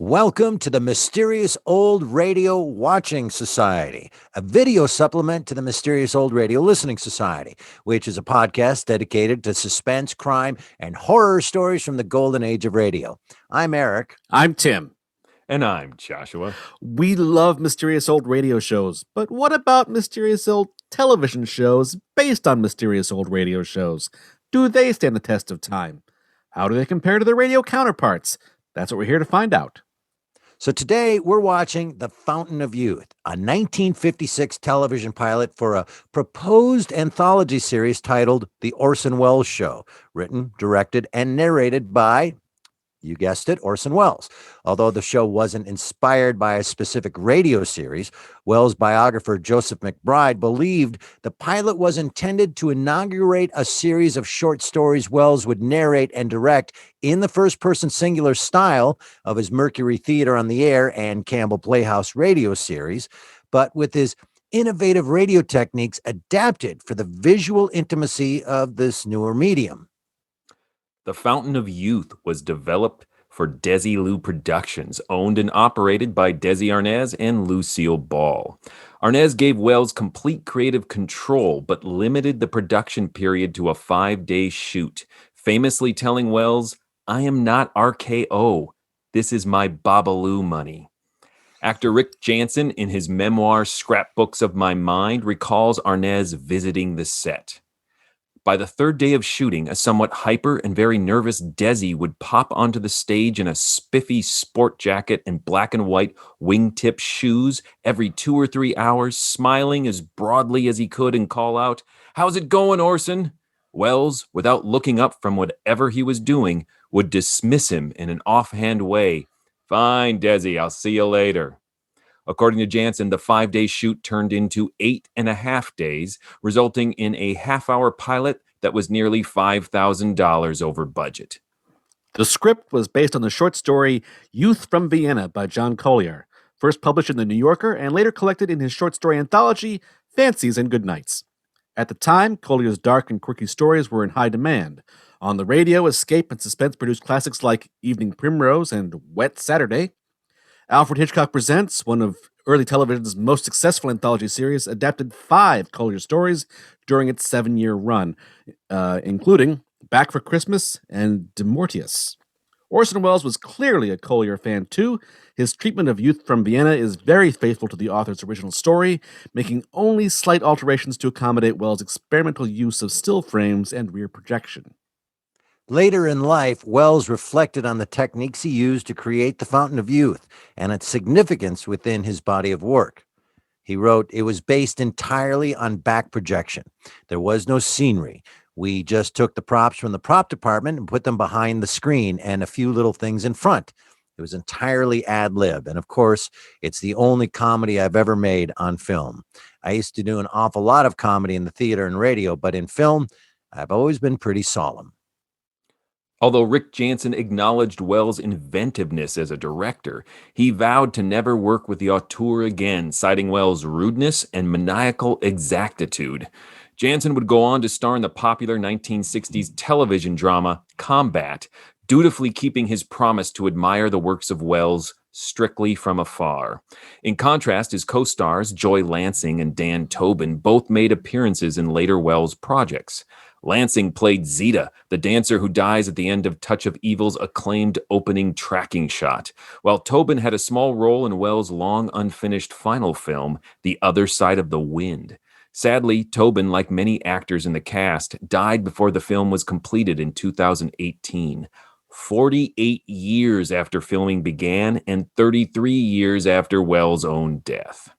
Welcome to the Mysterious Old Radio Watching Society, a video supplement to the Mysterious Old Radio Listening Society, which is a podcast dedicated to suspense, crime, and horror stories from the golden age of radio. I'm Eric. I'm Tim. And I'm Joshua. We love mysterious old radio shows, but what about mysterious old television shows based on mysterious old radio shows? Do they stand the test of time? How do they compare to their radio counterparts? That's what we're here to find out. So today we're watching The Fountain of Youth, a 1956 television pilot for a proposed anthology series titled The Orson Welles Show, written, directed, and narrated by, you guessed it, Orson Welles. Although the show wasn't inspired by a specific radio series, Welles' biographer Joseph McBride believed the pilot was intended to inaugurate a series of short stories Welles would narrate and direct in the first-person singular style of his Mercury Theater on the Air and Campbell Playhouse radio series, but with his innovative radio techniques adapted for the visual intimacy of this newer medium. The Fountain of Youth was developed for Desilu Productions, owned and operated by Desi Arnaz and Lucille Ball. Arnaz gave Welles complete creative control, but limited the production period to a 5-day shoot, famously telling Welles, "I am not RKO. This is my Babalu money." Actor Rick Jansen, in his memoir Scrapbooks of My Mind, recalls Arnaz visiting the set. By the third day of shooting, a somewhat hyper and very nervous Desi would pop onto the stage in a spiffy sport jacket and black and white wingtip shoes every 2 or 3 hours, smiling as broadly as he could and call out, "How's it going, Orson?" Welles, without looking up from whatever he was doing, would dismiss him in an offhand way. "Fine, Desi, I'll see you later." According to Jansen, the 5-day shoot turned into 8.5 days, resulting in a half-hour pilot that was nearly $5,000 over budget. The script was based on the short story Youth from Vienna by John Collier, first published in The New Yorker and later collected in his short story anthology, Fancies and Goodnights. At the time, Collier's dark and quirky stories were in high demand. On the radio, escape and suspense produced classics like Evening Primrose and Wet Saturday. Alfred Hitchcock Presents, one of early television's most successful anthology series, adapted 5 Collier stories during its 7-year run, including Back for Christmas and De Mortiis. Orson Welles was clearly a Collier fan too. His treatment of Youth from Vienna is very faithful to the author's original story, making only slight alterations to accommodate Welles' experimental use of still frames and rear projection. Later in life, Welles reflected on the techniques he used to create The Fountain of Youth and its significance within his body of work. He wrote, "It was based entirely on back projection. There was no scenery. We just took the props from the prop department and put them behind the screen and a few little things in front. It was entirely ad-lib. And of course, it's the only comedy I've ever made on film. I used to do an awful lot of comedy in the theater and radio, but in film, I've always been pretty solemn." Although Rick Jansen acknowledged Welles' inventiveness as a director, he vowed to never work with the auteur again, citing Welles' rudeness and maniacal exactitude. Jansen would go on to star in the popular 1960s television drama Combat, dutifully keeping his promise to admire the works of Welles strictly from afar. In contrast, his co-stars Joy Lansing and Dan Tobin both made appearances in later Welles projects. Lansing played Zeta, the dancer who dies at the end of Touch of Evil's acclaimed opening tracking shot, while Tobin had a small role in Welles' long unfinished final film, The Other Side of the Wind. Sadly, Tobin, like many actors in the cast, died before the film was completed in 2018, 48 years after filming began and 33 years after Welles' own death.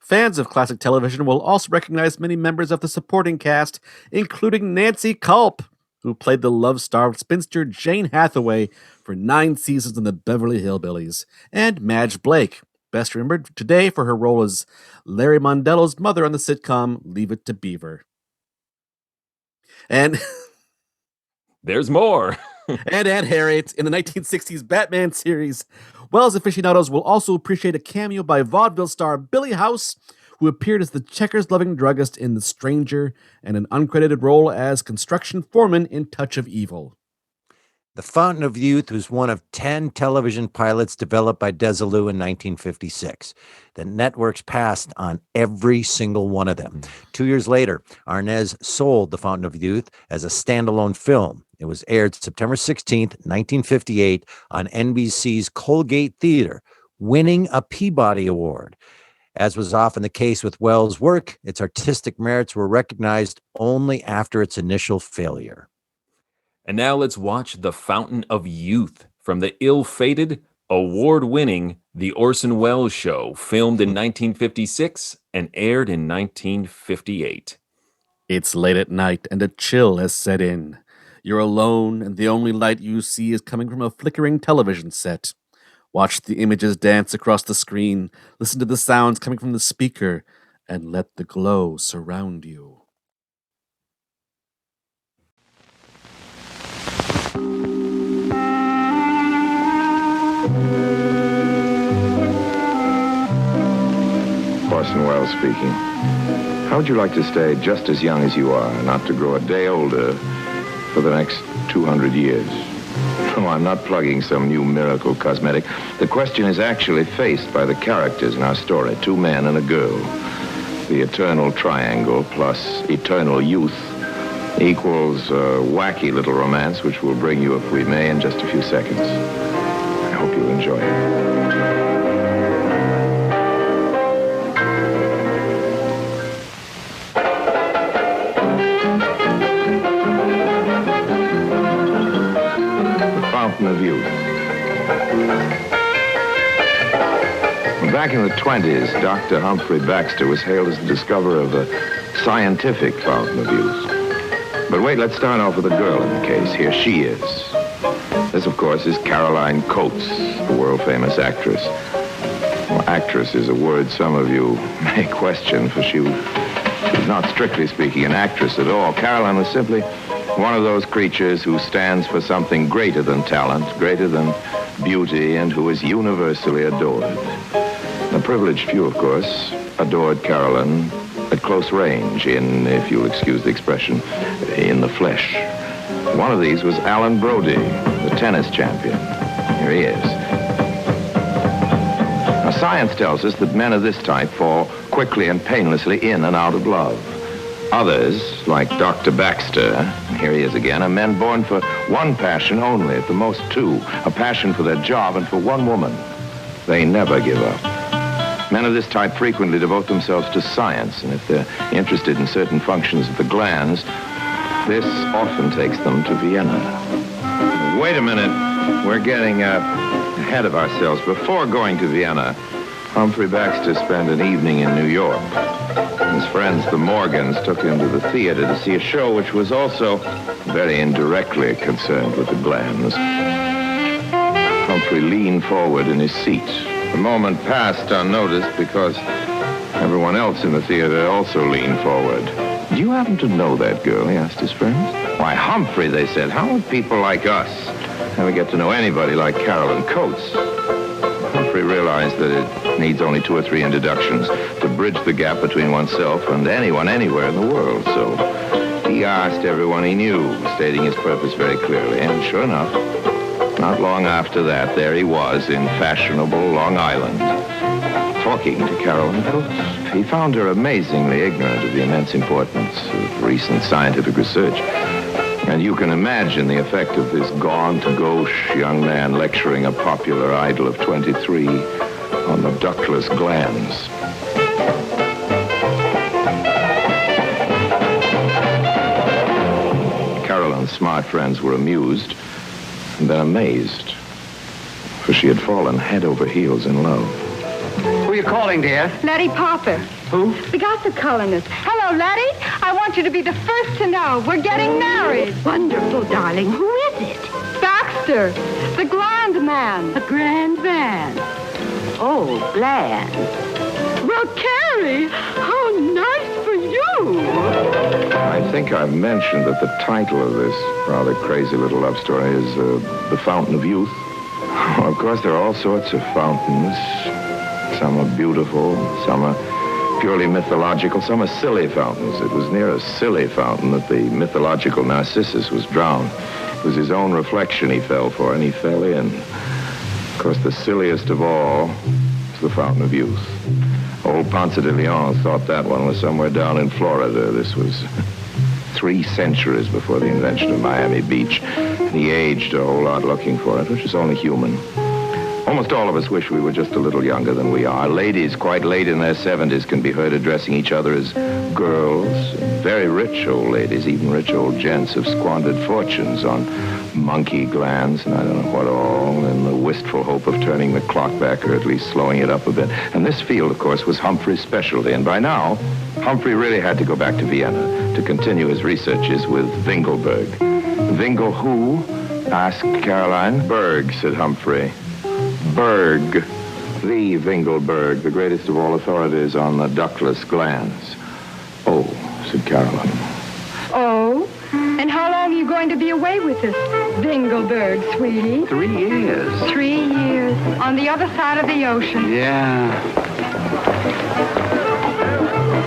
Fans of classic television will also recognize many members of the supporting cast, including Nancy Culp, who played the love-starved spinster Jane Hathaway for 9 seasons in the Beverly Hillbillies, and Madge Blake, best remembered today for her role as Larry Mondello's mother on the sitcom Leave It to Beaver. And there's more. And Aunt Harriet in the 1960s Batman series. Welles aficionados will also appreciate a cameo by vaudeville star Billy House, who appeared as the checkers-loving druggist in The Stranger and an uncredited role as construction foreman in Touch of Evil. The Fountain of Youth was one of 10 television pilots developed by Desilu in 1956. The networks passed on every single one of them. 2 years later, Arnaz sold The Fountain of Youth as a standalone film. It was aired September 16th, 1958 on NBC's Colgate Theater, winning a Peabody Award. As was often the case with Welles' work, its artistic merits were recognized only after its initial failure. And now let's watch The Fountain of Youth from the ill-fated, award-winning The Orson Welles Show, filmed in 1956 and aired in 1958. It's late at night and a chill has set in. You're alone and the only light you see is coming from a flickering television set. Watch the images dance across the screen, listen to the sounds coming from the speaker, and let the glow surround you. Orson Welles speaking. How would you like to stay just as young as you are, not to grow a day older for the next 200 years? No, I'm not plugging some new miracle cosmetic. The question is actually faced by the characters in our story, 2 men and a girl. The eternal triangle plus eternal youth equals a wacky little romance, which we'll bring you, if we may, in just a few seconds. I hope you'll enjoy it. Of youth. Back in the 20s, Dr. Humphrey Baxter was hailed as the discoverer of the scientific fountain of youth. But wait, let's start off with a girl in the case. Here she is. This, of course, is Caroline Coates, the world-famous actress. Well, actress is a word some of you may question, for she was not strictly speaking an actress at all. Caroline was simply one of those creatures who stands for something greater than talent, greater than beauty, and who is universally adored. The privileged few, of course, adored Caroline at close range, if you'll excuse the expression, in the flesh. One of these was Alan Brody, the tennis champion. Here he is. Now, science tells us that men of this type fall quickly and painlessly in and out of love. Others, like Dr. Baxter, here he is again, are men born for one passion only, at the most 2, a passion for their job and for one woman. They never give up. Men of this type frequently devote themselves to science, and if they're interested in certain functions of the glands, this often takes them to Vienna. Wait a minute, we're getting ahead of ourselves. Before going to Vienna, Humphrey Baxter spent an evening in New York. His friends, the Morgans, took him to the theater to see a show which was also very indirectly concerned with the glands. Humphrey leaned forward in his seat. The moment passed unnoticed because everyone else in the theater also leaned forward. Do you happen to know that girl? He asked his friends. Why, Humphrey, they said. How would people like us ever get to know anybody like Caroline Coates? Humphrey realized that it needs only 2 or 3 introductions to bridge the gap between oneself and anyone anywhere in the world. So he asked everyone he knew, stating his purpose very clearly. And sure enough, not long after that, there he was in fashionable Long Island, talking to Caroline Coates. He found her amazingly ignorant of the immense importance of recent scientific research. And you can imagine the effect of this gaunt, gauche young man lecturing a popular idol of 23 on the ductless glands. Caroline's smart friends were amused and then amazed, for she had fallen head over heels in love. Who are you calling, dear? Letty Popper. Who? The gossip columnist. Hello, Letty. I want you to be the first to know. We're getting married. Wonderful, darling. Who is it? Baxter, the grand man. The grand man. Oh, bland. Well, Carrie, how nice for you. I think I've mentioned that the title of this rather crazy little love story is The Fountain of Youth. Of course, there are all sorts of fountains. Some are beautiful, some are purely mythological, some are silly fountains. It was near a silly fountain that the mythological Narcissus was drowned. It was his own reflection he fell for, and he fell in. Of course, the silliest of all was the Fountain of Youth. Old Ponce de Leon thought that one was somewhere down in Florida. This was 3 centuries before the invention of Miami Beach. And he aged a whole lot looking for it, which is only human. Almost all of us wish we were just a little younger than we are. Ladies quite late in their 70s can be heard addressing each other as girls. Very rich old ladies, even rich old gents, have squandered fortunes on monkey glands and I don't know what all, in the wistful hope of turning the clock back or at least slowing it up a bit. And this field, of course, was Humphrey's specialty. And by now, Humphrey really had to go back to Vienna to continue his researches with Wingelberg. Wingel who? Asked Caroline. Berg, said Humphrey. Berg. The Wingelberg, the greatest of all authorities on the ductless glands. Oh, said Caroline. Oh? And how long are you going to be away with this Wingelberg, sweetie? 3 years. 3 years. On the other side of the ocean. Yeah.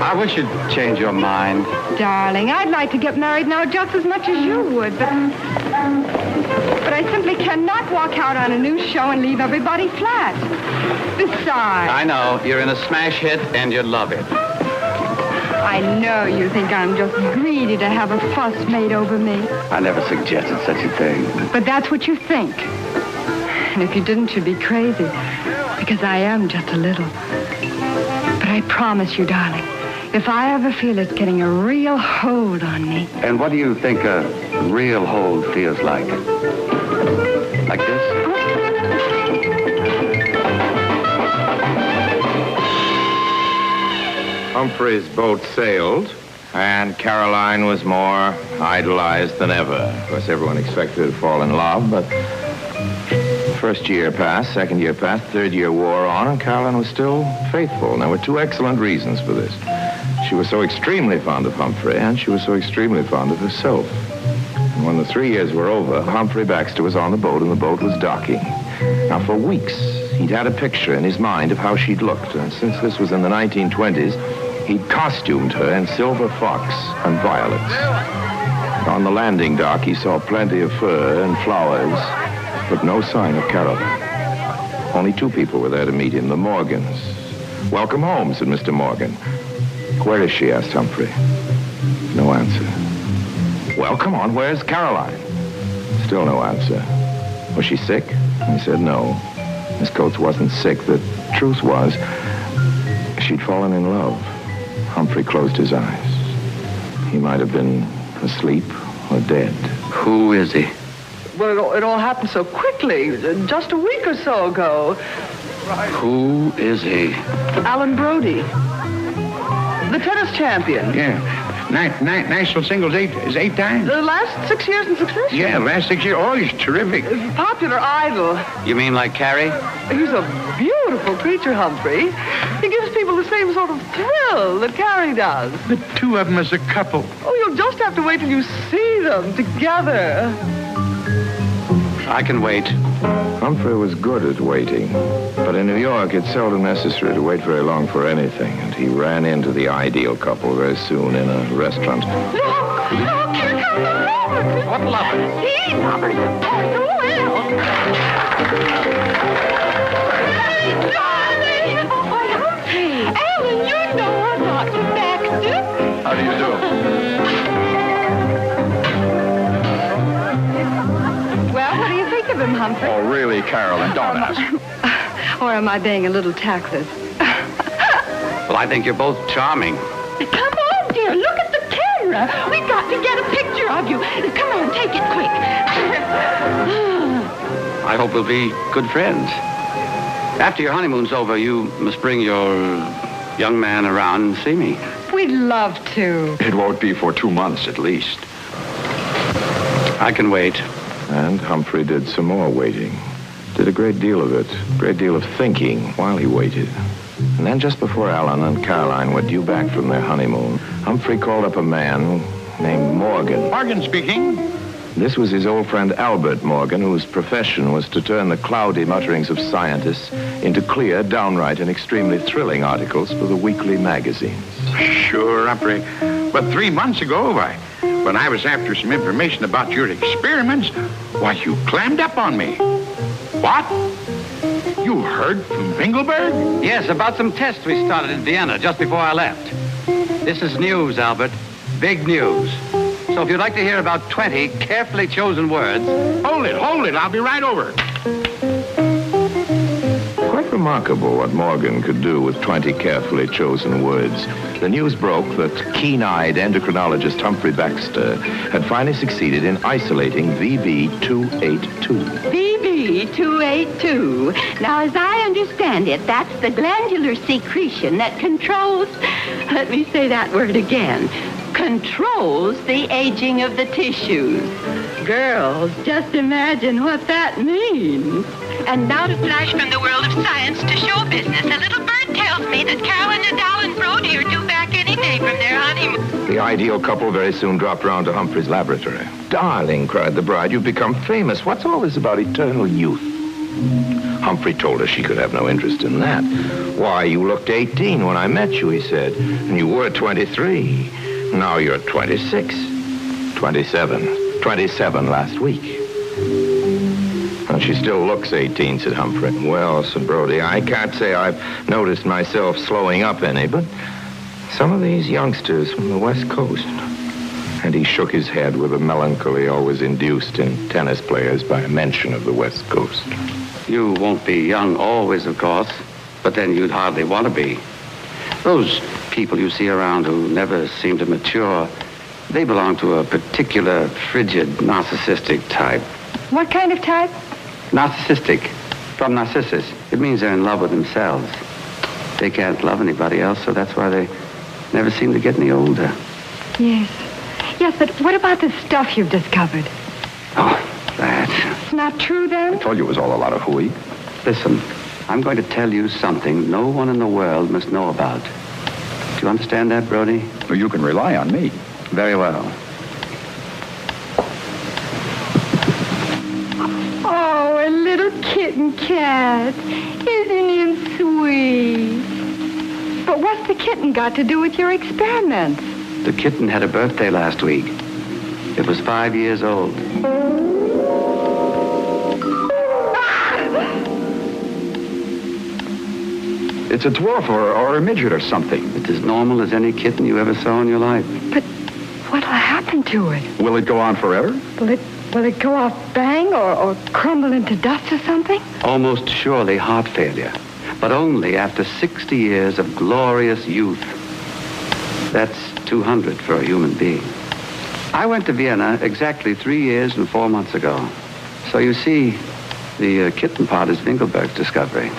I wish you'd change your mind. Darling, I'd like to get married now just as much as you would, but I simply cannot walk out on a new show and leave everybody flat. Besides... I know. You're in a smash hit and you love it. I know you think I'm just greedy to have a fuss made over me. I never suggested such a thing. But that's what you think. And if you didn't, you'd be crazy. Because I am just a little. But I promise you, darling, if I ever feel it's getting a real hold on me... And what do you think a real hold feels like? Like this? Humphrey's boat sailed, and Caroline was more idolized than ever. Of course, everyone expected her to fall in love, but first year passed, second year passed, third year wore on, and Caroline was still faithful. And there were 2 excellent reasons for this. She was so extremely fond of Humphrey, and she was so extremely fond of herself. And when the 3 years were over, Humphrey Baxter was on the boat, and the boat was docking. Now, for weeks, he'd had a picture in his mind of how she'd looked, and since this was in the 1920s, he'd costumed her in silver fox and violets. On the landing dock, he saw plenty of fur and flowers, but no sign of Caroline. Only 2 people were there to meet him, the Morgans. "Welcome home," said Mr. Morgan. "Where is she?" asked Humphrey. No answer. "Well, come on, where's Caroline?" Still no answer. "Was she sick?" He said no. Miss Coates wasn't sick. The truth was, she'd fallen in love. Humphrey closed his eyes. He might have been asleep or dead. Who is he? Well, it all happened so quickly, just a week or so ago. Who is he? Alan Brody, the tennis champion. Yeah. National singles 8 times. The last 6 years in succession. Yeah, last 6 years. Oh, he's terrific. Popular idol. You mean like Carrie? He's a beautiful creature, Humphrey. He gives people the same sort of thrill that Carrie does. The 2 of them as a couple. Oh, you'll just have to wait till you see them together. I can wait. Humphrey was good at waiting, but in New York, it's seldom necessary to wait very long for anything, and he ran into the ideal couple very soon in a restaurant. Look, here comes the lovers. What lovers? He lovers Orson Welles. Hey, darling. Oh, Humphrey. Alan, you know Dr. Baxter. How do you do? Well, what do you think of him, Humphrey? Oh, really, Caroline, don't ask. Or am I being a little tactless? Well, I think you're both charming. Come on, dear. Look at the camera. We've got to get a picture of you. Come on, take it quick. I hope we'll be good friends. After your honeymoon's over, you must bring your young man around and see me. We'd love to. It won't be for 2 months at least. I can wait. And Humphrey did some more waiting. Did a great deal of it, a great deal of thinking while he waited. And then just before Alan and Caroline were due back from their honeymoon, Humphrey called up a man named Morgan. Morgan speaking. This was his old friend Albert Morgan, whose profession was to turn the cloudy mutterings of scientists into clear, downright, and extremely thrilling articles for the weekly magazines. Sure, Humphrey. But 3 months ago, why, When I was after some information about your experiments, why, you clammed up on me. What? You heard from Winkelberg? Yes, about some tests we started in Vienna just before I left. This is news, Albert. Big news. So if you'd like to hear about 20 carefully chosen words... Hold it. I'll be right over. Quite remarkable what Morgan could do with 20 carefully chosen words. The news broke that keen-eyed endocrinologist Humphrey Baxter had finally succeeded in isolating VB282. VB282. Now, as I understand it, that's the glandular secretion that controls... Let me say that word again. Controls the aging of the tissues. Girls, just imagine what that means. And now to flash from the world of science to show business. A little bird tells me that Carolyn, Nadal, and Brody are due back any day from their honeymoon. The ideal couple very soon dropped round to Humphrey's laboratory. "Darling," cried the bride, "you've become famous. What's all this about eternal youth?" Humphrey told her she could have no interest in that. "Why, you looked 18 when I met you," he said. "And you were 23. Now you're 26. 27. 27 last week." "And she still looks 18, said Humphrey. "Well," said Brody, "I can't say I've noticed myself slowing up any, but some of these youngsters from the West Coast..." And he shook his head with a melancholy always induced in tennis players by a mention of the West Coast. You won't be young always, of course, but then you'd hardly want to be. Those people you see around who never seem to mature, they belong to a particular frigid, narcissistic type. What kind of type? Narcissistic. From Narcissus. It means they're in love with themselves. They can't love anybody else, so that's why they never seem to get any older. Yes. Yes, but what about the stuff you've discovered? Oh, that. It's not true, then? I told you it was all a lot of hooey. Listen, I'm going to tell you something no one in the world must know about. Do you understand that, Brody? Well, you can rely on me. Very well. Oh, a little kitten cat. Isn't he sweet? But what's the kitten got to do with your experiments? The kitten had a birthday last week. It was 5 years old. It's a dwarf or a midget or something. It's as normal as any kitten you ever saw in your life. But what'll happen to it? Will it go on forever? Will it go off bang or crumble into dust or something? Almost surely heart failure. But only after 60 years of glorious youth. That's 200 for a human being. I went to Vienna exactly 3 years and 4 months ago. So you see, the kitten part is Winkelberg's discovery.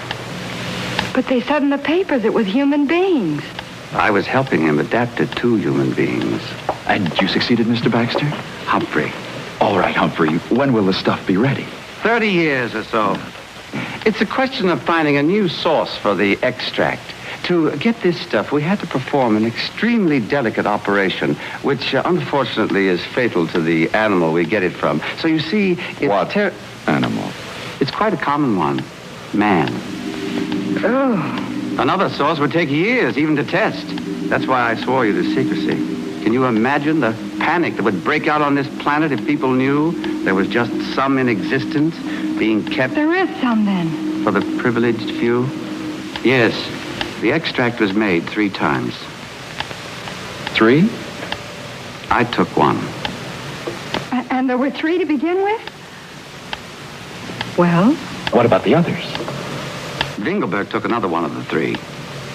But they said in the papers it was human beings. I was helping him adapt it to human beings. And you succeeded, Mr. Baxter? Humphrey. All right, Humphrey. When will the stuff be ready? 30 years or so. It's a question of finding a new source for the extract. To get this stuff, we had to perform an extremely delicate operation, which unfortunately is fatal to the animal we get it from. So you see, it's... What animal? It's quite a common one. Man. Oh. Another source would take years even to test. That's why I swore you to secrecy. Can you imagine the panic that would break out on this planet if people knew there was just some in existence being kept... There is some, then. For the privileged few? Yes. The extract was made 3 times. 3? I took one. And there were 3 to begin with? Well? What about the others? Winkelberg took another one of the 3.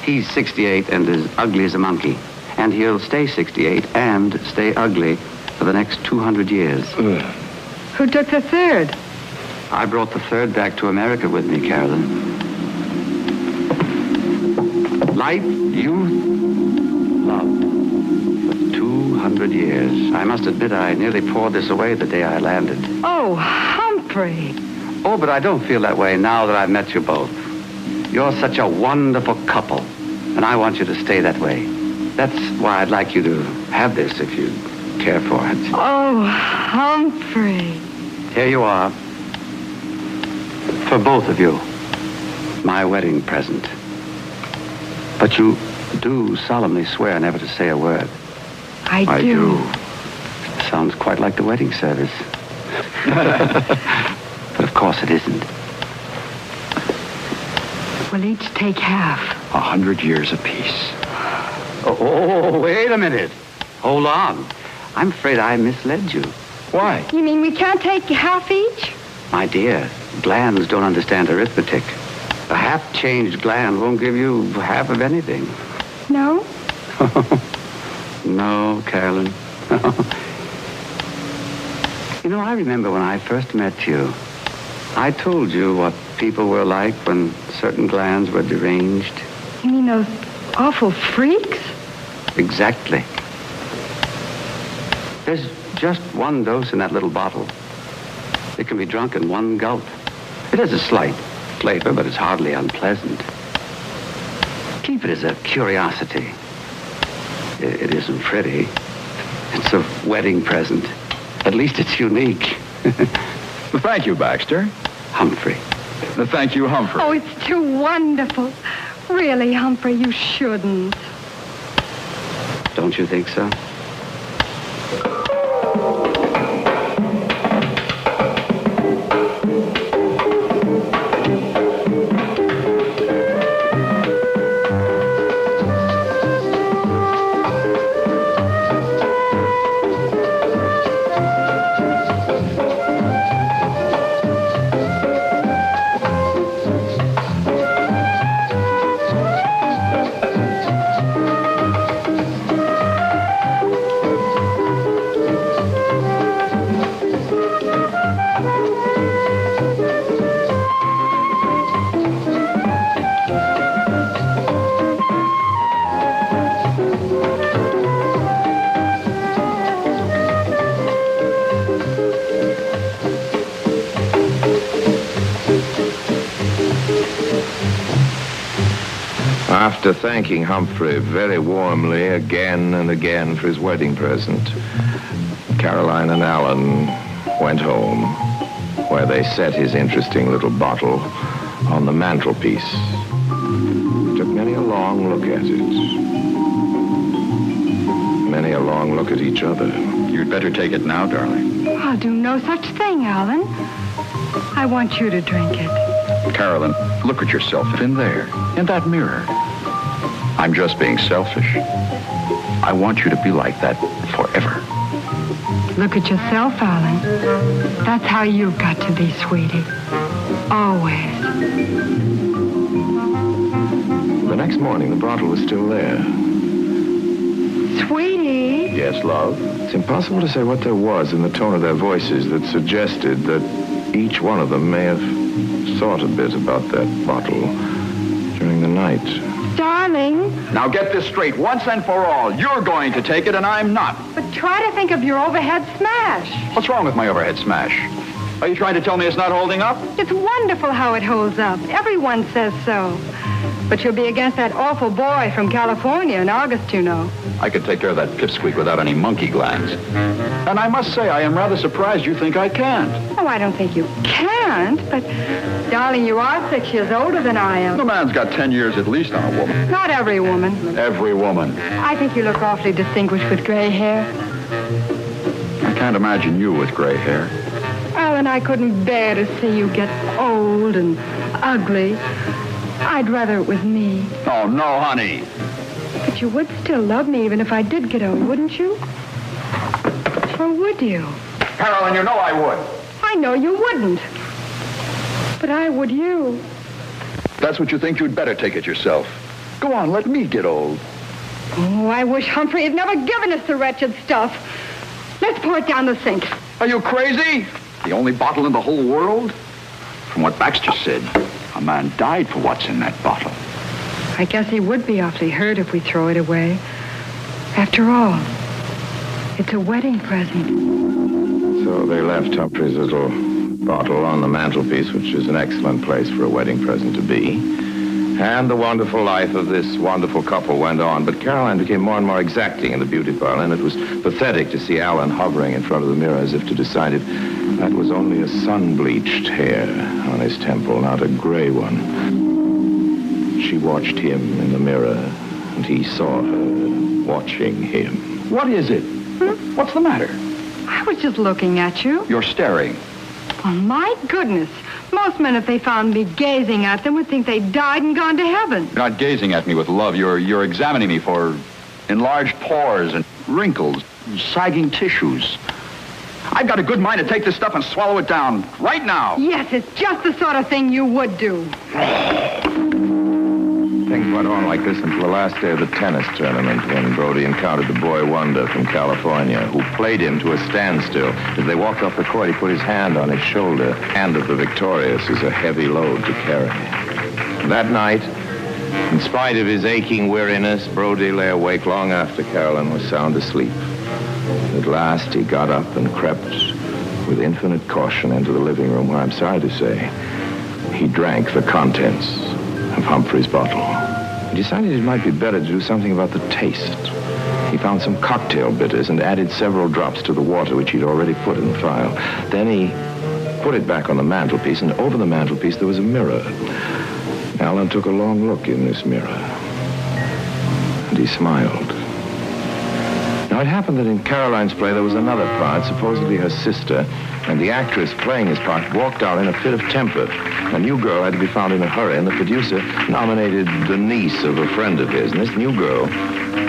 He's 68 and as ugly as a monkey. And he'll stay 68 and stay ugly for the next 200 years. Who took the 3rd? I brought the 3rd back to America with me, Carolyn. Life, youth, love. For 200 years. I must admit I nearly poured this away the day I landed. Oh, Humphrey. Oh, but I don't feel that way now that I've met you both. You're such a wonderful couple, and I want you to stay that way. That's why I'd like you to have this if you care for it. Oh, Humphrey. Here you are. For both of you. My wedding present. But you do solemnly swear never to say a word. I do. sounds quite like the wedding service. But of course it isn't. We'll each take half. 100 years apiece. Oh, wait a minute. Hold on. I'm afraid I misled you. Why? You mean we can't take half each? My dear, glands don't understand arithmetic. A half-changed gland won't give you half of anything. No? No, Carolyn. You know, I remember when I first met you, I told you what people were like when certain glands were deranged. You mean those awful freaks? Exactly. There's just one dose in that little bottle. It can be drunk in one gulp. It has a slight flavor, but it's hardly unpleasant. Keep it as a curiosity. It isn't pretty. It's a wedding present. At least it's unique. Thank you, Baxter. Humphrey. Thank you, Humphrey. Oh, it's too wonderful. Really, Humphrey, you shouldn't. Don't you think so? After thanking Humphrey very warmly again and again for his wedding present, Caroline and Alan went home, where they set his interesting little bottle on the mantelpiece. They took many a long look at it. Many a long look at each other. You'd better take it now, darling. I'll do no such thing, Alan. I want you to drink it. Carolyn, look at yourself in there, in that mirror. I'm just being selfish. I want you to be like that forever. Look at yourself, Alan. That's how you've got to be, sweetie. Always. The next morning, the bottle was still there. Sweetie? Yes, love? It's impossible to say what there was in the tone of their voices that suggested that each one of them may have thought a bit about that bottle during the night. Darling. Now get this straight once and for all. You're going to take it and I'm not. But try to think of your overhead smash. What's wrong with my overhead smash? Are you trying to tell me it's not holding up? It's wonderful how it holds up. Everyone says so. But you'll be against that awful boy from California in August, you know. I could take care of that pipsqueak without any monkey glands. And I must say, I am rather surprised you think I can't. Oh, I don't think you can't, but, darling, you are 6 years older than I am. The man's got 10 years at least on a woman. Not every woman. Every woman. I think you look awfully distinguished with gray hair. I can't imagine you with gray hair. Alan, I couldn't bear to see you get old and ugly. I'd rather it was me. Oh, no, honey. But you would still love me even if I did get old, wouldn't you? Or would you? Carolyn, you know I would. I know you wouldn't. But I would you. That's what you think, you'd better take it yourself. Go on, let me get old. Oh, I wish Humphrey had never given us the wretched stuff. Let's pour it down the sink. Are you crazy? The only bottle in the whole world? From what Baxter said, a man died for what's in that bottle. I guess he would be awfully hurt if we throw it away. After all, it's a wedding present. So they left Humphrey's little bottle on the mantelpiece, which is an excellent place for a wedding present to be. And the wonderful life of this wonderful couple went on. But Caroline became more and more exacting in the beauty parlor, and it was pathetic to see Alan hovering in front of the mirror as if to decide if that was only a sun-bleached hair on his temple, not a gray one. She watched him in the mirror, and he saw her watching him. What is it? What's the matter? I was just looking at you. You're staring. Oh, my goodness. Most men, if they found me gazing at them, would think they died and gone to heaven. You're not gazing at me with love. You're examining me for enlarged pores and wrinkles, sagging tissues. I've got a good mind to take this stuff and swallow it down right now. Yes, it's just the sort of thing you would do. Things went on like this until the last day of the tennis tournament when Brody encountered the boy wonder from California, who played him to a standstill. As they walked off the court, he put his hand on his shoulder. The hand of the victorious is a heavy load to carry. That night, in spite of his aching weariness, Brody lay awake long after Carolyn was sound asleep. At last, he got up and crept with infinite caution into the living room where, I'm sorry to say, he drank the contents of Humphrey's bottle. He decided it might be better to do something about the taste. He found some cocktail bitters and added several drops to the water which he'd already put in the phial. Then he put it back on the mantelpiece, and over the mantelpiece there was a mirror. Alan took a long look in this mirror, and he smiled. Now, it happened that in Caroline's play there was another part, supposedly her sister, and the actress playing his part walked out in a fit of temper. A new girl had to be found in a hurry, and the producer nominated the niece of a friend of his, and this new girl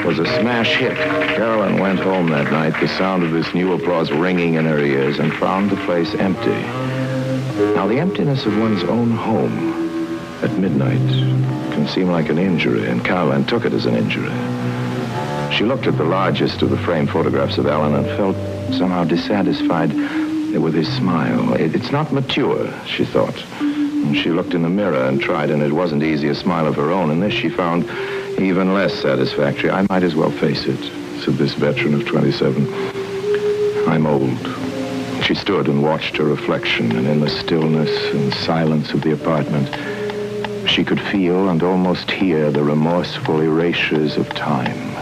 was a smash hit. Caroline went home that night, the sound of this new applause ringing in her ears, and found the place empty. Now, the emptiness of one's own home at midnight can seem like an injury, and Caroline took it as an injury. She looked at the largest of the framed photographs of Alan and felt somehow dissatisfied with his smile. It's not mature, she thought. And she looked in the mirror and tried, and it wasn't easy a smile of her own, and this she found even less satisfactory. I might as well face it, said this veteran of 27. I'm old. She stood and watched her reflection, and in the stillness and silence of the apartment, she could feel and almost hear the remorseful erasures of time.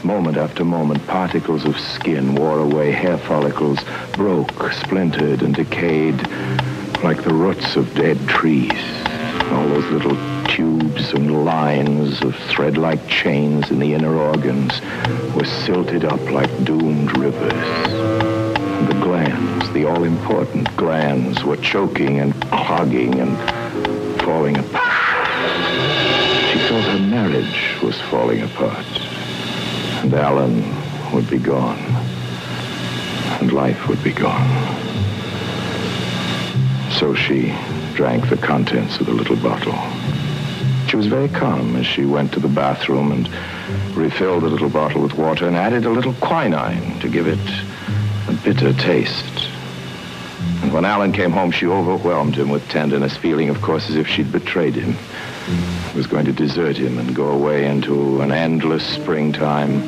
Moment after moment, particles of skin wore away, hair follicles broke, splintered, and decayed like the roots of dead trees. All those little tubes and lines of thread-like chains in the inner organs were silted up like doomed rivers. And the glands, the all-important glands, were choking and clogging and falling apart. She felt her marriage was falling apart. And Alan would be gone. And life would be gone. So she drank the contents of the little bottle. She was very calm as she went to the bathroom and refilled the little bottle with water and added a little quinine to give it a bitter taste. And when Alan came home, she overwhelmed him with tenderness, feeling, of course, as if she'd betrayed him. Was going to desert him and go away into an endless springtime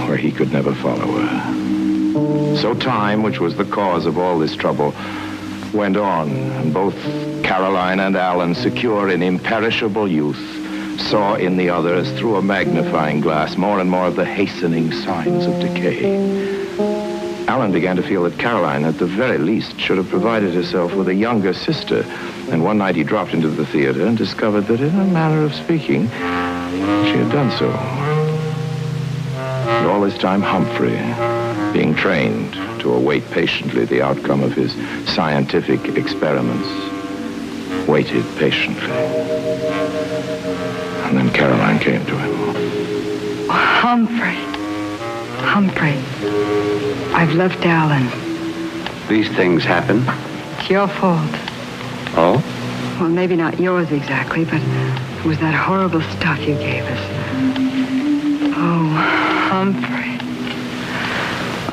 where he could never follow her. So time, which was the cause of all this trouble, went on, and both Caroline and Alan, secure in imperishable youth, saw in the other, as through a magnifying glass, more and more of the hastening signs of decay. Alan began to feel that Caroline, at the very least, should have provided herself with a younger sister. And one night he dropped into the theater and discovered that, in a manner of speaking, she had done so. And all this time, Humphrey, being trained to await patiently the outcome of his scientific experiments, waited patiently. And then Caroline came to him. Oh, Humphrey. Humphrey. I've left Alan. These things happen. It's your fault. Oh? Well, maybe not yours exactly, but it was that horrible stuff you gave us. Oh, Humphrey.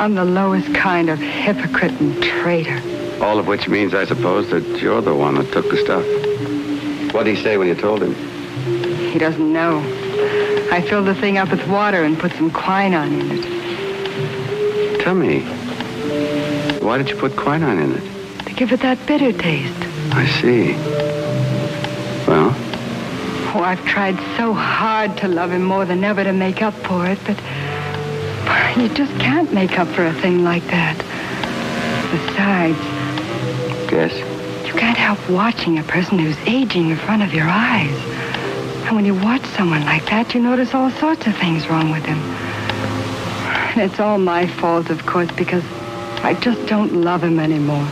I'm the lowest kind of hypocrite and traitor. All of which means, I suppose, that you're the one that took the stuff. What did he say when you told him? He doesn't know. I filled the thing up with water and put some quinine in it. Tell me, why did you put quinine in it? To give it that bitter taste. I see. Well? Oh, I've tried so hard to love him more than ever to make up for it, but you just can't make up for a thing like that. Besides... Yes? You can't help watching a person who's aging in front of your eyes. And when you watch someone like that, you notice all sorts of things wrong with him. And it's all my fault, of course, because I just don't love him anymore.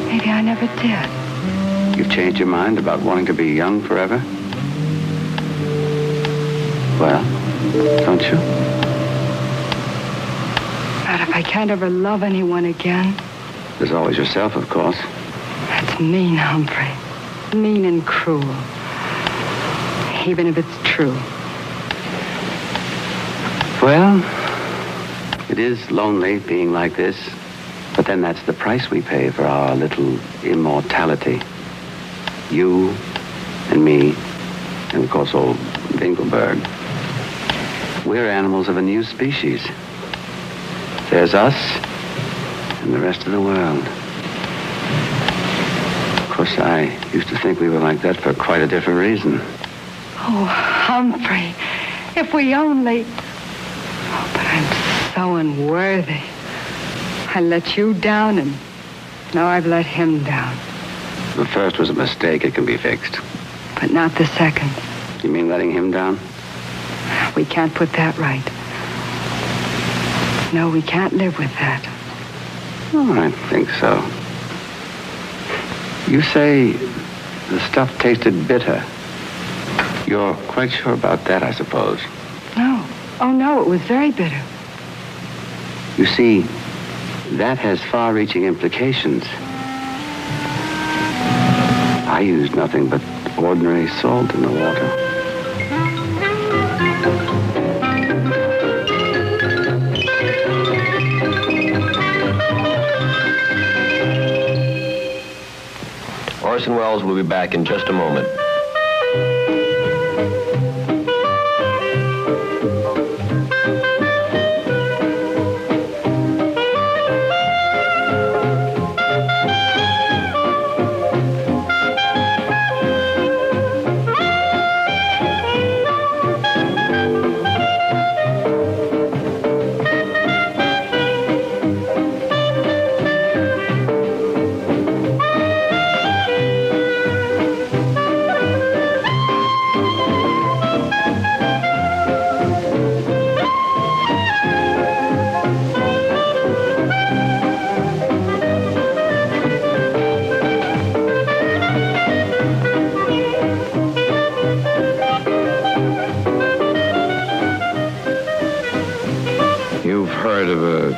Maybe I never did. You've changed your mind about wanting to be young forever? Well, don't you? But if I can't ever love anyone again, There's always yourself, of course. that's mean, Humphrey. Mean and cruel. Even if it's true. Well, it is lonely being like this, but then that's the price we pay for our little immortality. You and me, and of course old Dinkelberg. We're animals of a new species. There's us and the rest of the world. Of course, I used to think we were like that for quite a different reason. Oh, Humphrey, if we only... Oh, but I'm so unworthy. I let you down, and now I've let him down. The first was a mistake. It can be fixed. But not the second. You mean letting him down? We can't put that right. No, we can't live with that. Oh, I think so. You say the stuff tasted bitter. You're quite sure about that, I suppose. No. Oh, no, it was very bitter. You see, that has far-reaching implications. I used nothing but ordinary salt in the water. Orson Welles will be back in just a moment.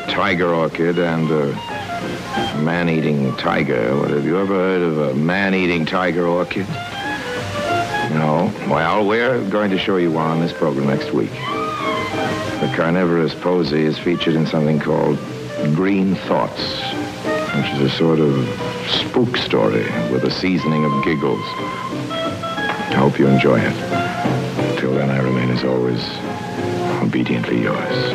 Tiger orchid and a man-eating tiger. What, have you ever heard of a man-eating tiger orchid? No? Well, we're going to show you one on this program next week. The carnivorous posy is featured in something called Green Thoughts, which is a sort of spook story with a seasoning of giggles. I hope you enjoy it. Till then, I remain, as always, obediently yours.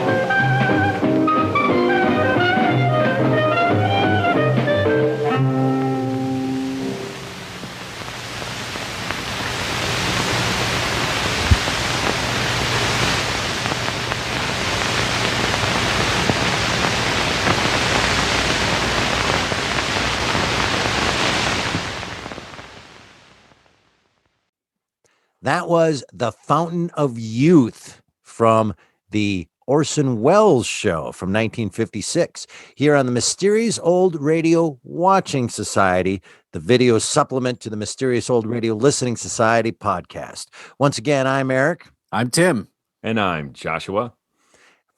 That was The Fountain of Youth from the Orson Welles Show from 1956 here on the Mysterious Old Radio Watching Society, the video supplement to the Mysterious Old Radio Listening Society podcast. Once again, I'm Eric. I'm Tim. And I'm Joshua.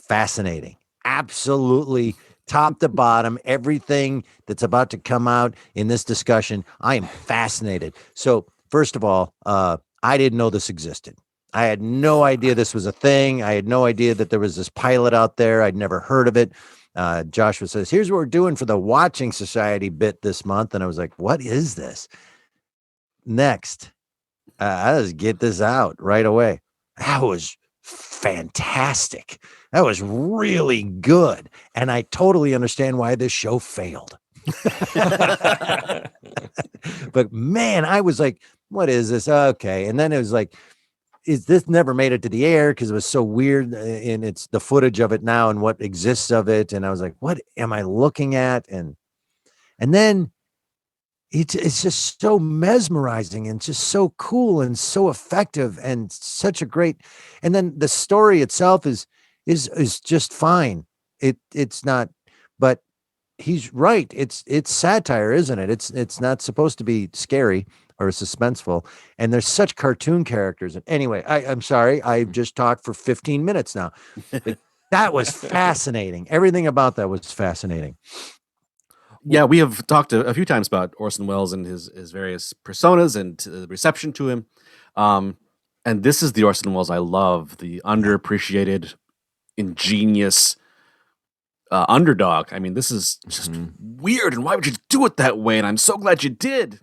Fascinating. Absolutely top to bottom, everything that's about to come out in this discussion. I am fascinated. So first of all, I didn't know this existed. I had no idea this was a thing. I had no idea that there was this pilot out there. I'd never heard of it. Joshua says, here's what we're doing for the Watching Society bit this month. And I was like, what is this? Next, let's get this out right away. That was fantastic. That was really good. And I totally understand why this show failed. But man, I was like, what is this? Okay. And then it was like, is this never made it to the air because it was so weird in it's the footage of it now and what exists of it. And I was like, what am I looking at? And then it's just so mesmerizing and just so cool and so effective and such a great. And then the story itself is is just fine. It's not, but he's right. It's satire, isn't it? It's not supposed to be scary or suspenseful. And there's such cartoon characters. And anyway, I'm sorry, I've just talked for 15 minutes now. But that was fascinating. Everything about that was fascinating. Yeah, we have talked a few times about Orson Welles and his various personas and the reception to him. And this is the Orson Welles I love, the underappreciated, ingenious underdog. I mean, this is just weird. And why would you do it that way? And I'm so glad you did.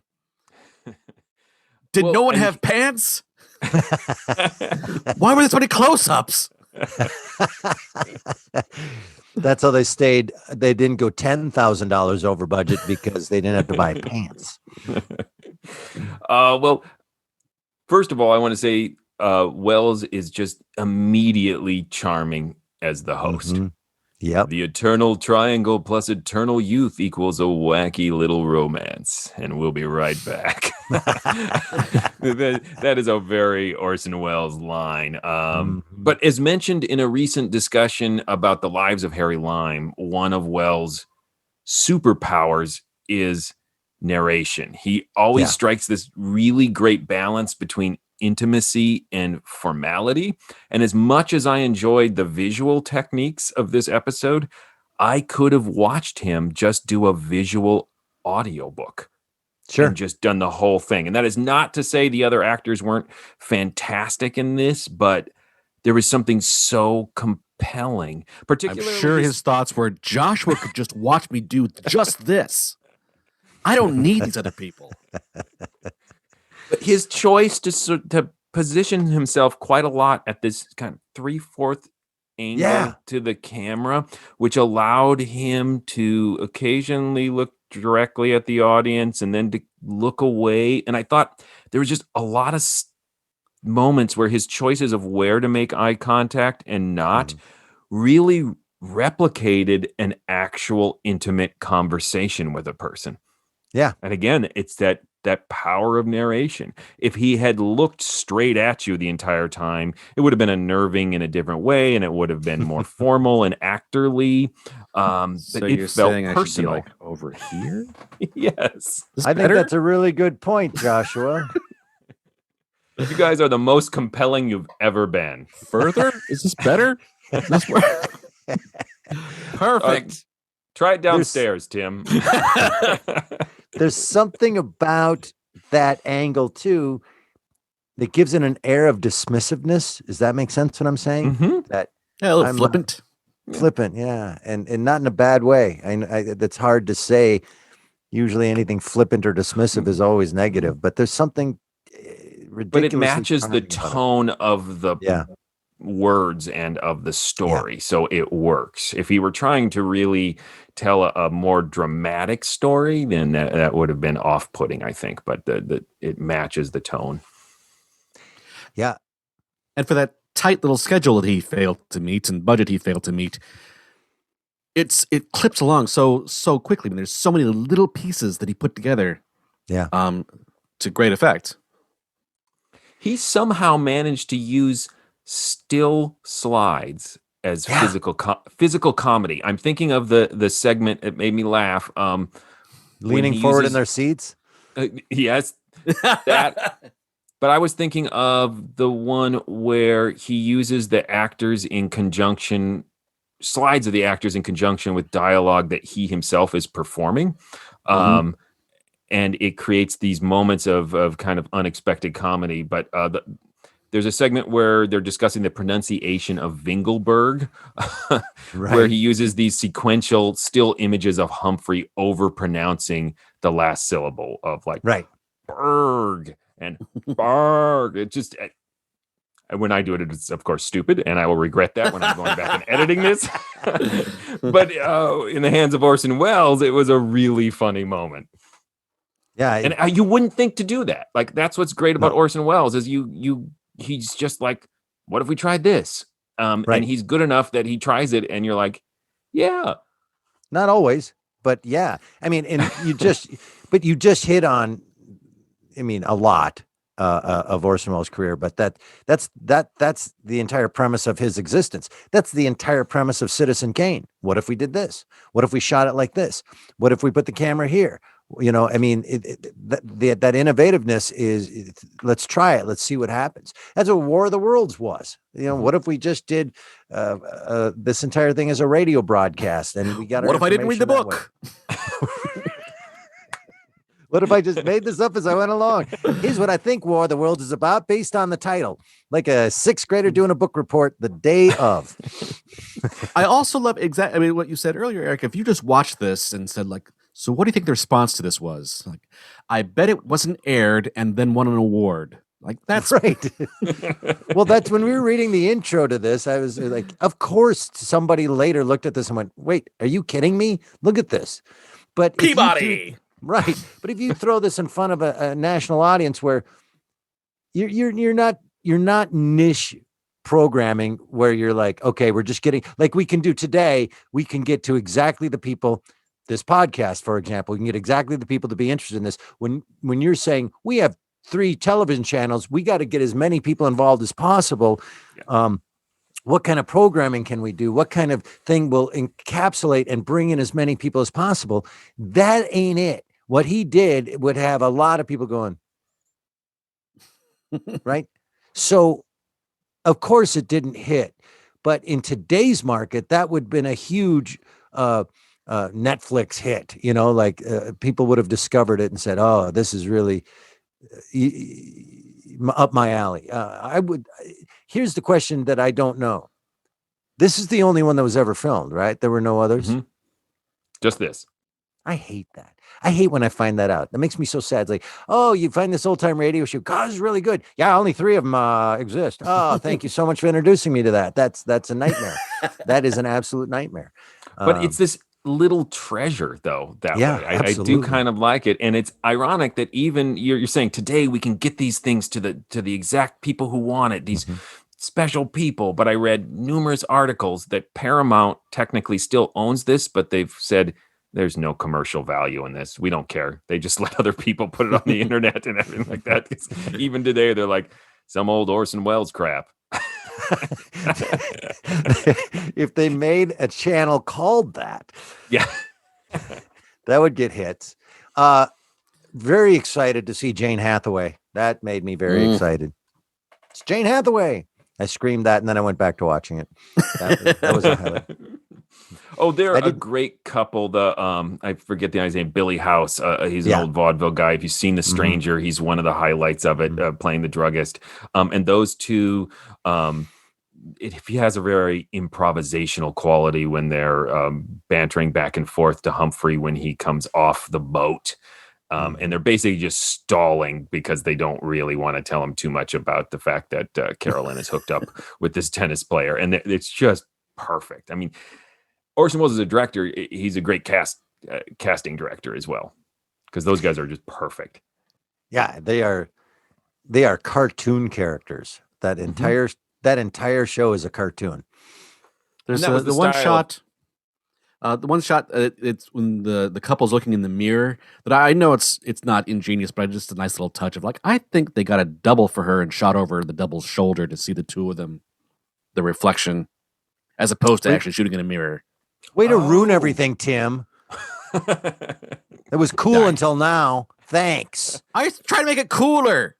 Did no one have pants? Why were there so many close-ups? That's how they stayed. They didn't go $10,000 over budget because they didn't have to buy pants. Well, first of all, I want to say Wells is just immediately charming as the host. Mm-hmm. Yep. The eternal triangle plus eternal youth equals a wacky little romance. And we'll be right back. that is a very Orson Welles line. But as mentioned in a recent discussion about the lives of Harry Lime, one of Welles' superpowers is narration. He always strikes this really great balance between intimacy and formality. And as much as I enjoyed the visual techniques of this episode, I could have watched him just do a visual audiobook. Sure. And just done the whole thing. And that is not to say the other actors weren't fantastic in this, but there was something so compelling. Particularly, I'm sure his thoughts were, Joshua could just watch me do just this. I don't need these other people. But his choice to position himself quite a lot at this kind of 3/4 angle to the camera, which allowed him to occasionally look directly at the audience and then to look away. And I thought there was just a lot of moments where his choices of where to make eye contact and not really replicated an actual intimate conversation with a person. Yeah. And again, it's that power of narration. If he had looked straight at you the entire time, it would have been unnerving in a different way, and it would have been more formal and actorly. So but you're it felt saying I personal. should be like over here? Yes. I think that's a really good point, Joshua. You guys are the most compelling you've ever been. Further? Is this better? Perfect. Try it downstairs, Tim. There's something about that angle too that gives it an air of dismissiveness. Does that make sense what I'm saying? Mm-hmm. That a little flippant. Flippant, yeah. And not in a bad way. I that's hard to say. Usually anything flippant or dismissive is always negative, but there's something ridiculous. But it matches the tone of the words and of the story, so it works. If he were trying to really tell a more dramatic story, then that would have been off-putting, I think. But it matches the tone. Yeah, and for that tight little schedule that he failed to meet and budget he failed to meet, it clips along so quickly. I mean, there's so many little pieces that he put together, to great effect. He somehow managed to use still slides as physical comedy. I'm thinking of the segment. It made me laugh. Leaning forward in their seats. Yes, that. But I was thinking of the one where he uses the actors in conjunction, slides of the actors in conjunction with dialogue that he himself is performing. And it creates these moments of kind of unexpected comedy. But there's a segment where they're discussing the pronunciation of Vingelberg, where he uses these sequential still images of Humphrey over-pronouncing the last syllable of like Berg and Berg. It just, when I do it, it's of course stupid, and I will regret that when I'm going back and editing this. But in the hands of Orson Welles, it was a really funny moment. Yeah, and you wouldn't think to do that. Like, that's what's great about Orson Welles is he's just like, what if we tried this? And he's good enough that he tries it, and you're like, yeah. Not always, but yeah. I mean, and you just hit on, I mean, a lot of Orson Welles' career, but that's the entire premise of his existence. That's the entire premise of Citizen Kane. What if we did this? What if we shot it like this? What if we put the camera here? I mean, that innovativeness is, let's try it. Let's see what happens. That's what War of the Worlds was. What if we just did this entire thing as a radio broadcast and we got what if I didn't read the book? What if I just made this up as I went along? Here's what I think War of the Worlds is about based on the title, like a sixth grader doing a book report the day of. I also love what you said earlier, Eric. If you just watched this and said, like, so what do you think the response to this was? Like, I bet it wasn't aired and then won an award. Like, that's right. Well, that's when we were reading the intro to this. I was like, of course, somebody later looked at this and went, wait, are you kidding me? Look at this. But Peabody. Right. But if you throw this in front of a national audience where you're not niche programming where you're like, okay, we're just getting, like we can do today, we can get to exactly the people. This podcast, for example, you can get exactly the people to be interested in this. When you're saying we have 3 television channels, we got to get as many people involved as possible. Yeah. What kind of programming can we do? What kind of thing will encapsulate and bring in as many people as possible? That ain't it. What he did would have a lot of people going, right? So, of course, it didn't hit. But in today's market, that would have been a huge Netflix hit. People would have discovered it and said, oh, this is really up my alley. Here's the question that I don't know. This is the only one that was ever filmed, right? There were no others. Mm-hmm. Just this. I hate that. I hate when I find that out. That makes me so sad. It's like, oh, you find this old time radio show. God, it's really good. Yeah, only 3 of them exist. Oh, thank you so much for introducing me to that. That's a nightmare. That is an absolute nightmare. But it's this little treasure, though. That way, I do kind of like it, and it's ironic that even you're saying today we can get these things to the exact people who want it. These special people. But I read numerous articles that Paramount technically still owns this, but they've said there's no commercial value in this. We don't care. They just let other people put it on the internet and everything like that. Even today, they're like some old Orson Welles crap. If they made a channel called that, yeah, that would get hits. Very excited to see Jane Hathaway. That made me very excited. It's Jane Hathaway. I screamed that, and then I went back to watching it. That was a highlight. Oh, they're a great couple. I forget the guy's name, Billy House. He's an old vaudeville guy. If you've seen The Stranger, he's one of the highlights of it, playing the druggist. And those two, he has a very improvisational quality when they're bantering back and forth to Humphrey when he comes off the boat. And they're basically just stalling because they don't really want to tell him too much about the fact that Carolyn is hooked up with this tennis player. And it's just perfect. I mean, Orson Welles is a director. He's a great casting director as well, because those guys are just perfect. Yeah, they are cartoon characters. That entire show is a cartoon. There's the one shot. The one shot, it's when the couple's looking in the mirror. That I know it's not ingenious, but just a nice little touch of like, I think they got a double for her and shot over the double's shoulder to see the two of them, the reflection, as opposed to actually shooting in a mirror. Way to ruin everything, Tim. It was cool until now. Thanks. I try to make it cooler.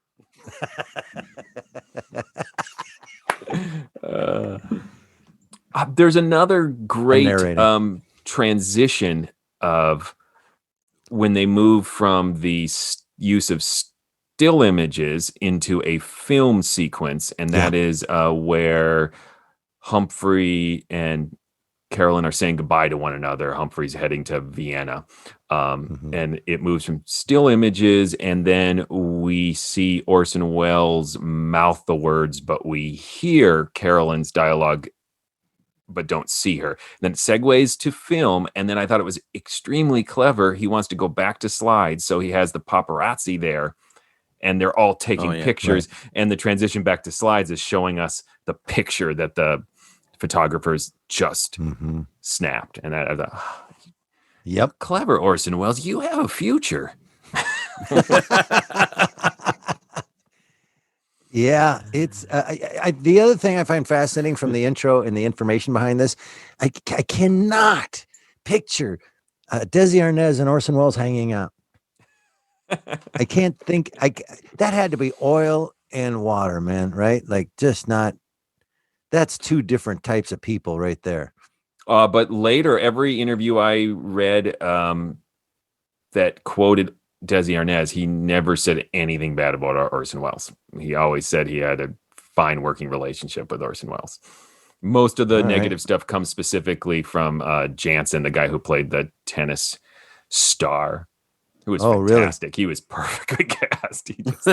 There's another great transition of when they move from the use of still images into a film sequence, and that is where Humphrey and Carolyn are saying goodbye to one another. Humphrey's heading to Vienna. And it moves from still images, and then we see Orson Welles mouth the words, but we hear Carolyn's dialogue, but don't see her. And then it segues to film, and then I thought it was extremely clever. He wants to go back to slides, so he has the paparazzi there, and they're all taking pictures, and the transition back to slides is showing us the picture that the photographers just snapped. And I thought, yep, clever, Orson Welles. You have a future. Yeah, it's the other thing I find fascinating from the intro and the information behind this. I cannot picture Desi Arnaz and Orson Welles hanging out. I can't think. That had to be oil and water, man. Right? Like, just not. That's two different types of people right there. But later, every interview I read that quoted Desi Arnaz, he never said anything bad about Orson Welles. He always said he had a fine working relationship with Orson Welles. Most of the negative stuff comes specifically from Jansen, the guy who played the tennis star, who was fantastic. Really? He was perfectly cast. He just,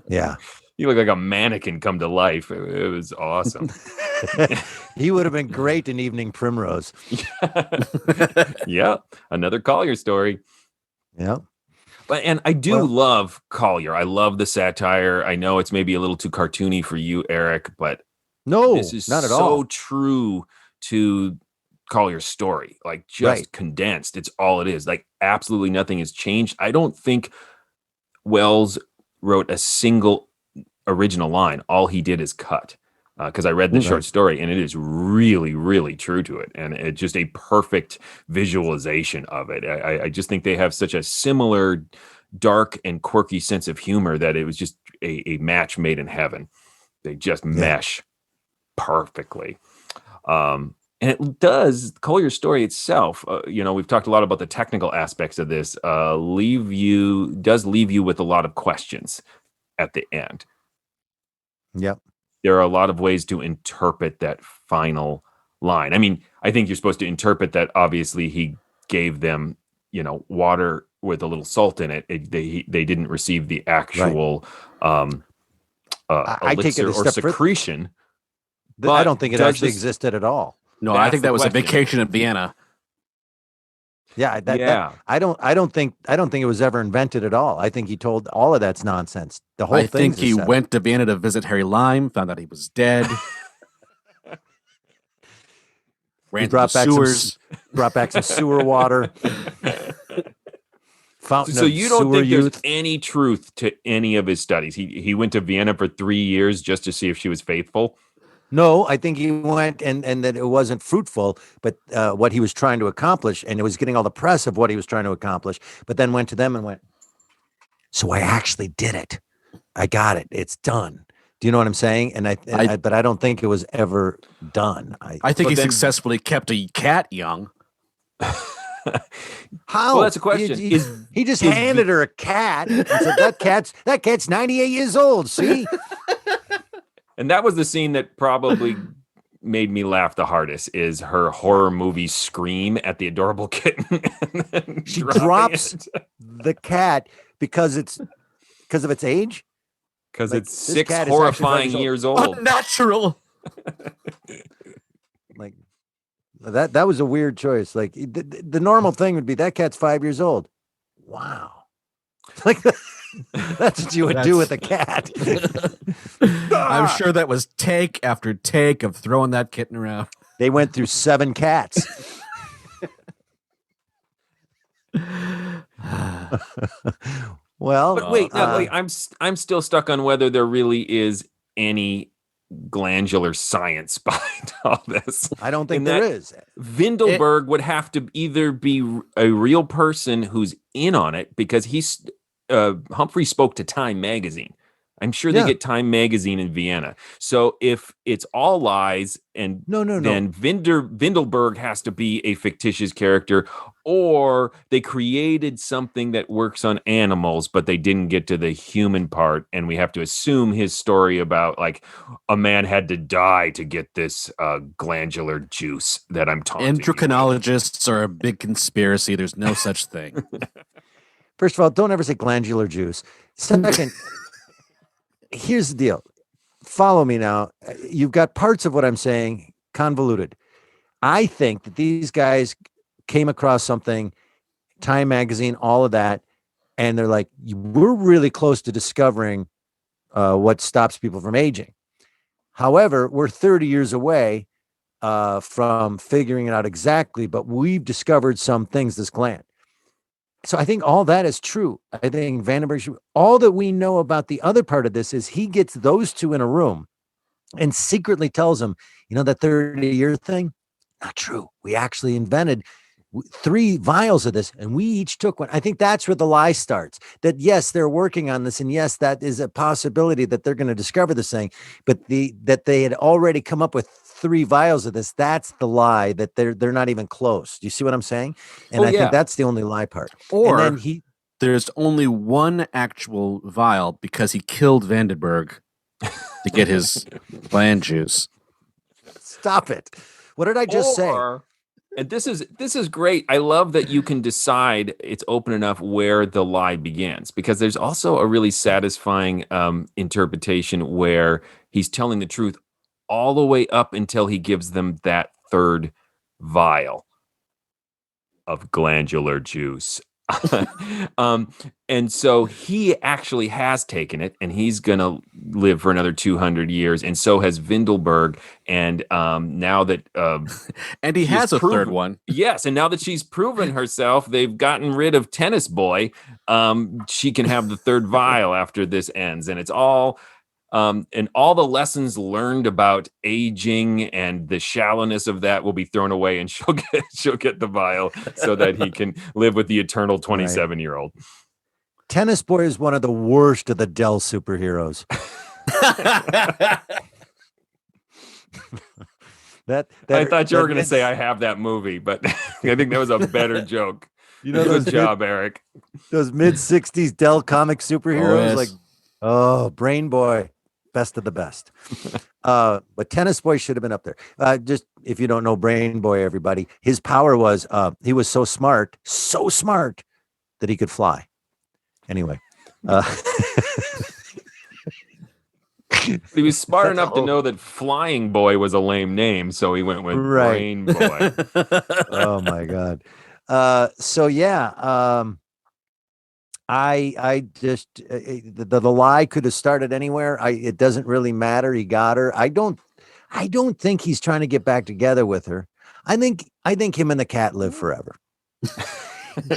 yeah. He looked like a mannequin come to life. It was awesome. He would have been great in Evening Primrose. Yeah. Another Collier story. Yeah. And I do love Collier. I love the satire. I know it's maybe a little too cartoony for you, Eric, but no, this is not at all. So true to Collier's story. Like, just condensed. It's all it is. Like, absolutely nothing has changed. I don't think Wells wrote a single original line. All he did is cut. Because I read the short story, and it is really, really true to it. And it's just a perfect visualization of it. I just think they have such a similar dark and quirky sense of humor that it was just a match made in heaven. They just mesh perfectly. And it does, Collier's story itself, we've talked a lot about the technical aspects of this, leave you with a lot of questions at the end. Yep. There are a lot of ways to interpret that final line. I mean, I think you're supposed to interpret that obviously he gave them, water with a little salt in it. They didn't receive the actual elixir or secretion. I don't think it actually existed at all. No, I think that was a vacation in Vienna. Yeah, I don't think it was ever invented at all. I think he told all of that's nonsense. The whole thing. I think he went to Vienna to visit Harry Lime, found out he was dead. He brought back some sewer water. Fountain so you don't think youth. There's any truth to any of his studies? He went to Vienna for 3 years just to see if she was faithful. No, I think he went and that it wasn't fruitful, but what he was trying to accomplish, and it was getting all the press of what he was trying to accomplish, but then went to them and went, so I actually did it. I got it. It's done. Do you know what I'm saying? But I don't think it was ever done. I think he successfully kept a cat young. How? Well, that's a question. He just handed her a cat and said, that cat's 98 years old. See? And that was the scene that probably made me laugh the hardest, is her horror movie scream at the adorable kitten. She drops the cat because of its age? Because it's 6 horrifying years old. Unnatural. Like, that was a weird choice. Like, the normal thing would be, that cat's 5 years old. Wow. Like, that's what you would do with a cat. I'm sure that was take after take of throwing that kitten around. They went through 7 cats. Well, but wait, I'm still stuck on whether there really is any glandular science behind all this. I don't think there is. Vindelberg would have to either be a real person who's in on it, because Humphrey spoke to Time magazine. I'm sure they get Time magazine in Vienna. So if it's all lies, and then Vindelberg has to be a fictitious character, or they created something that works on animals, but they didn't get to the human part, and we have to assume his story about, like, a man had to die to get this glandular juice that I'm talking. Endocrinologists are a big conspiracy. There's no such thing. First of all, don't ever say glandular juice. Second, here's the deal. Follow me now. You've got parts of what I'm saying convoluted. I think that these guys came across something, Time magazine, all of that, and they're like, we're really close to discovering what stops people from aging. However, we're 30 years away from figuring it out exactly, but we've discovered some things, this gland. So I think all that is true. I think Vandenberg, all that we know about the other part of this is he gets those two in a room and secretly tells them, that 30-year thing, not true. We actually invented 3 vials of this and we each took one. I think that's where the lie starts, that yes, they're working on this. And yes, that is a possibility that they're going to discover this thing, but that they had already come up with 3 vials of this. That's the lie, that they're not even close. Do you see what I'm saying? And I think that's the only lie part. Or and then there's only one actual vial because he killed Vandenberg to get his gland juice. Stop it. What did I just say? And this is great. I love that you can decide, it's open enough where the lie begins, because there's also a really satisfying interpretation where he's telling the truth all the way up until he gives them that 3rd vial of glandular juice. And so he actually has taken it, and he's gonna live for another 200 years, and so has Vindelberg. And now that and he has a 3rd one. Yes, and now that she's proven herself, they've gotten rid of Tennis Boy. She can have the 3rd vial after this ends, and it's all and all the lessons learned about aging and the shallowness of that will be thrown away, and she'll get the vial so that he can live with the eternal 27-year-old. Tennis Boy is one of the worst of the Dell superheroes. I thought you were going to say I have that movie, but I think that was a better joke. Good job, Eric. Those mid-60s Dell comic superheroes, Brain Boy. Best of the best. But Tennis Boy should have been up there. Just if you don't know Brain Boy, everybody, his power was he was so smart that he could fly. Anyway. He was smart enough to know that Flying Boy was a lame name, so he went with Brain Boy. Oh my God. So yeah. I just the lie could have started anywhere. It doesn't really matter. He got her. I don't think he's trying to get back together with her. I think him and the cat live forever.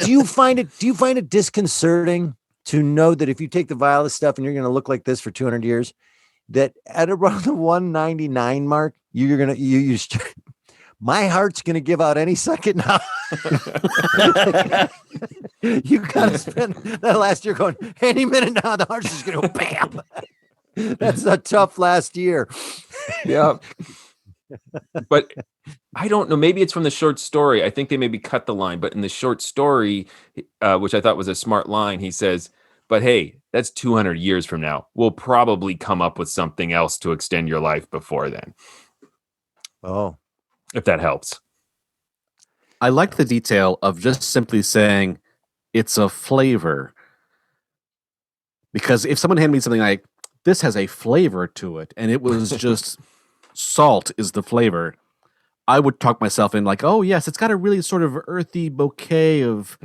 Do you find it disconcerting to know that if you take the vial of stuff and you're going to look like this for 200 years, that at around the 199 mark, you're going to my heart's going to give out any second now. You got to spend that last year going, any minute now, the heart's just going to go bam. That's a tough last year. Yeah. But I don't know. Maybe it's from the short story. I think they maybe cut the line. But in the short story, which I thought was a smart line, he says, but hey, that's 200 years from now. We'll probably come up with something else to extend your life before then. Oh. If that helps. I like the detail of just simply saying it's a flavor. Because if someone handed me something like, this has a flavor to it, and it was just salt is the flavor, I would talk myself in like, oh yes, it's got a really sort of earthy bouquet of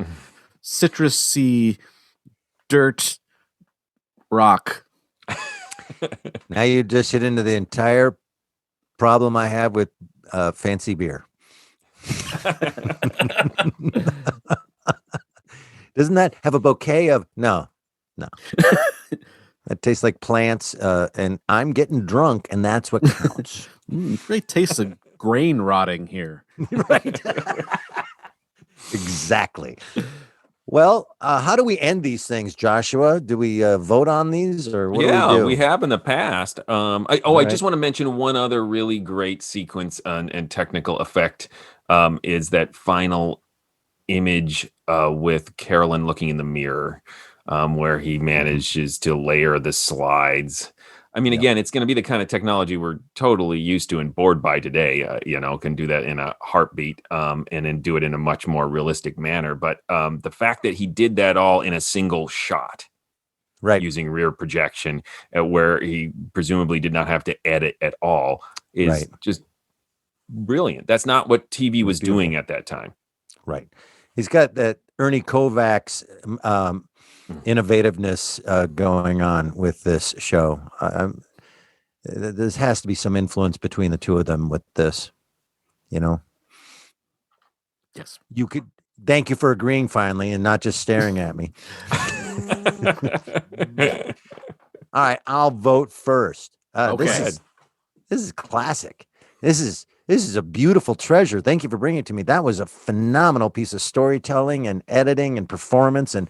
citrusy dirt rock. Now you just hit into the entire problem I have with fancy beer. Doesn't that have a bouquet of no. That tastes like plants, and I'm getting drunk, and that's what counts. It really tastes of grain rotting here. Right. Exactly. Well, how do we end these things, Joshua? Do we vote on these, or what do we do? We have in the past. I just want to mention one other really great sequence and technical effect is that final image with Carolyn looking in the mirror, where he manages to layer the slides. I mean, again, it's going to be the kind of technology we're totally used to and bored by today. Can do that in a heartbeat and then do it in a much more realistic manner. But the fact that he did that all in a single shot, right, using rear projection, where he presumably did not have to edit at all, is just brilliant. That's not what TV was doing at that time. Right. He's got that Ernie Kovacs innovativeness going on with this show. There has to be some influence between the two of them with this, Yes. You could Thank you for agreeing finally and not just staring at me. All right, I'll vote first. This is classic. This is a beautiful treasure. Thank you for bringing it to me. That was a phenomenal piece of storytelling and editing and performance, and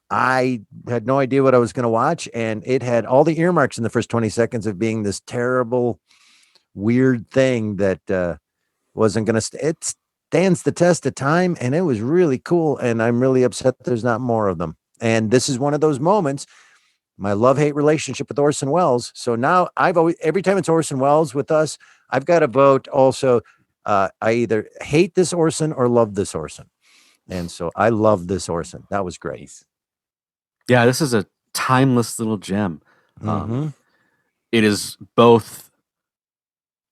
I had no idea what I was going to watch, and it had all the earmarks in the first 20 seconds of being this terrible, weird thing that wasn't going to. It stands the test of time, and it was really cool. And I'm really upset there's not more of them. And this is one of those moments. My love-hate relationship with Orson Welles. So now every time it's Orson Welles with us, I've got to vote also. I either hate this Orson or love this Orson. And so I love this Orson. That was great. Yeah, this is a timeless little gem. Mm-hmm. It is both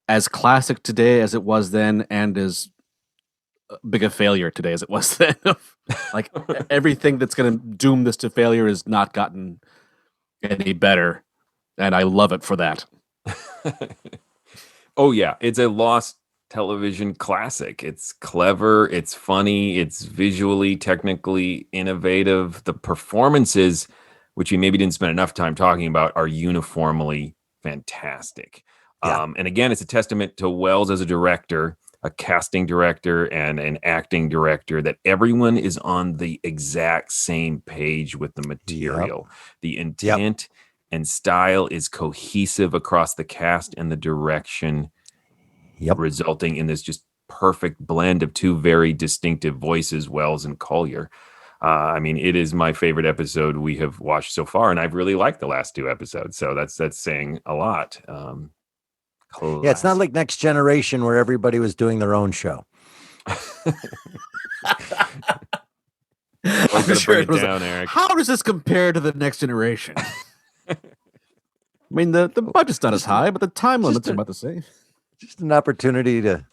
as classic today as it was then, and as big a failure today as it was then. Like everything that's going to doom this to failure has not gotten any better, and I love it for that. Oh yeah, it's a lost television classic. It's clever, it's funny, it's visually, technically innovative. The performances, which we maybe didn't spend enough time talking about, are uniformly fantastic. Yeah. And again, it's a testament to Welles as a director, a casting director, and an acting director, that everyone is on the exact same page with the material. The intent and style is cohesive across the cast and the direction, resulting in this just perfect blend of two very distinctive voices, Welles and Collier. I mean, it is my favorite episode we have watched so far, and I've really liked the last two episodes. So that's saying a lot. Yeah, it's not like Next Generation where everybody was doing their own show. I'm sure bring it down, Eric. How does this compare to the Next Generation? I mean, the budget's not as high, but the time limits are about the same. Just an opportunity to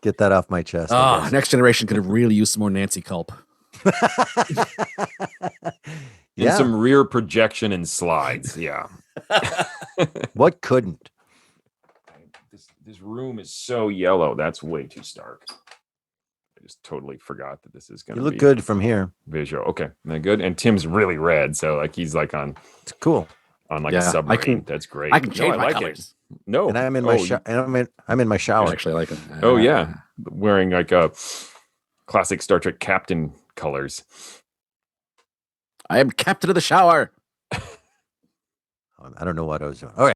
get that off my chest. Next Generation could have really used some more Nancy Culp. And some rear projection and slides. Yeah. What couldn't? This room is so yellow. That's way too stark. I just totally forgot that this is going to be. You look good from here. Visual. Okay. Good. And Tim's really red. So like he's like on. It's cool. On like a submarine. That's great. I can change my colors. No. And I'm in my I'm in my shower. I actually like it. Oh yeah. Wearing like a classic Star Trek captain colors. I am captain of the shower. I don't know what I was doing. All right.